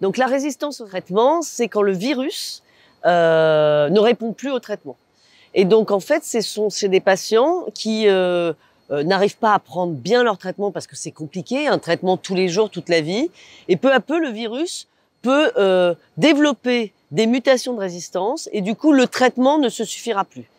Donc la résistance au traitement, c'est quand le virus ne répond plus au traitement. Et donc en fait, c'est des patients qui n'arrivent pas à prendre bien leur traitement parce que c'est compliqué, un traitement tous les jours, toute la vie. Et peu à peu, le virus peut développer des mutations de résistance et du coup, le traitement ne se suffira plus.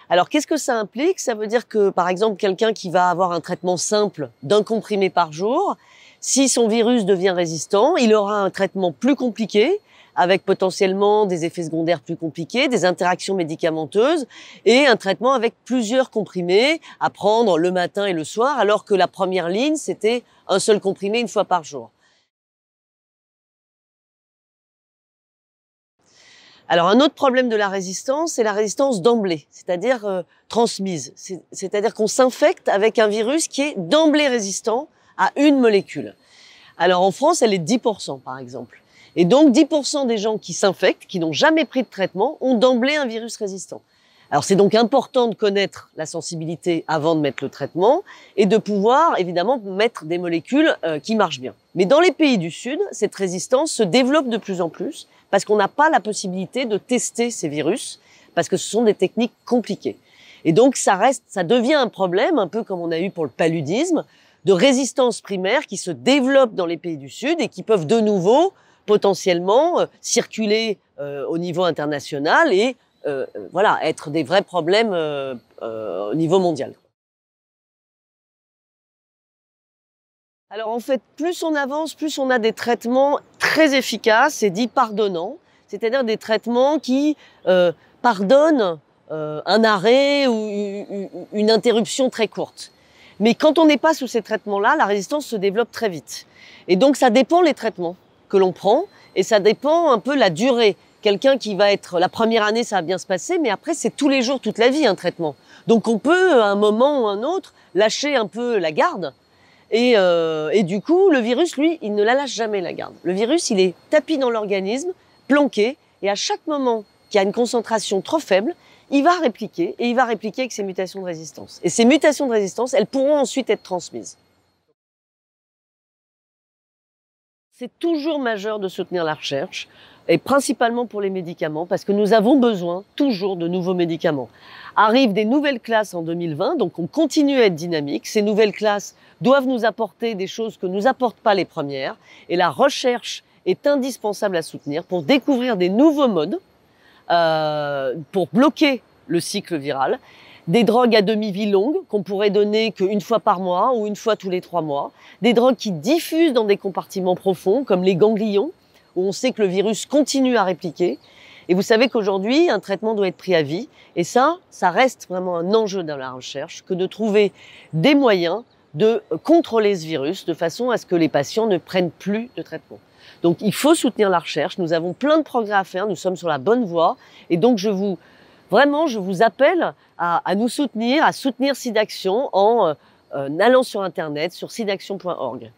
Alors, qu'est-ce que ça implique? Ça veut dire que, par exemple, quelqu'un qui va avoir un traitement simple d'un comprimé par jour, si son virus devient résistant, il aura un traitement plus compliqué, avec potentiellement des effets secondaires plus compliqués, des interactions médicamenteuses et un traitement avec plusieurs comprimés à prendre le matin et le soir, alors que la première ligne, c'était un seul comprimé une fois par jour. Alors, un autre problème de la résistance, c'est la résistance d'emblée, c'est-à-dire transmise. C'est-à-dire qu'on s'infecte avec un virus qui est d'emblée résistant à une molécule. Alors, en France, elle est 10%, par exemple. Et donc, 10% des gens qui s'infectent, qui n'ont jamais pris de traitement, ont d'emblée un virus résistant. Alors, c'est donc important de connaître la sensibilité avant de mettre le traitement et de pouvoir, évidemment, mettre des molécules qui marchent bien. Mais dans les pays du Sud, cette résistance se développe de plus en plus parce qu'on n'a pas la possibilité de tester ces virus, parce que ce sont des techniques compliquées. Et donc, ça devient un problème, un peu comme on a eu pour le paludisme, de résistance primaire qui se développe dans les pays du Sud et qui peuvent de nouveau, potentiellement, circuler au niveau international et voilà, être des vrais problèmes au niveau mondial. Alors en fait, plus on avance, plus on a des traitements très efficaces et dits pardonnants, c'est-à-dire des traitements qui pardonnent un arrêt ou une interruption très courte. Mais quand on n'est pas sous ces traitements-là, la résistance se développe très vite. Et donc ça dépend les traitements que l'on prend et ça dépend un peu la durée. Quelqu'un qui va être, la première année, ça va bien se passer, mais après, c'est tous les jours, toute la vie, un traitement. Donc, on peut, à un moment ou un autre, lâcher un peu la garde. Et du coup, le virus, lui, il ne la lâche jamais, la garde. Le virus, il est tapi dans l'organisme, planqué, et à chaque moment qu'il y a une concentration trop faible, il va répliquer, et il va répliquer avec ses mutations de résistance. Et ces mutations de résistance, elles pourront ensuite être transmises. C'est toujours majeur de soutenir la recherche, et principalement pour les médicaments, parce que nous avons besoin toujours de nouveaux médicaments. Arrivent des nouvelles classes en 2020, donc on continue à être dynamique. Ces nouvelles classes doivent nous apporter des choses que nous apportent pas les premières, et la recherche est indispensable à soutenir pour découvrir des nouveaux modes, pour bloquer le cycle viral, des drogues à demi-vie longue qu'on pourrait donner qu'une fois par mois ou une fois tous les 3 mois, des drogues qui diffusent dans des compartiments profonds comme les ganglions, où on sait que le virus continue à répliquer. Et vous savez qu'aujourd'hui, un traitement doit être pris à vie. Et ça reste vraiment un enjeu dans la recherche que de trouver des moyens de contrôler ce virus de façon à ce que les patients ne prennent plus de traitement. Donc il faut soutenir la recherche. Nous avons plein de progrès à faire. Nous sommes sur la bonne voie. Et donc je vous appelle à nous soutenir, à soutenir SIDAction en allant sur Internet, sur sidaction.org.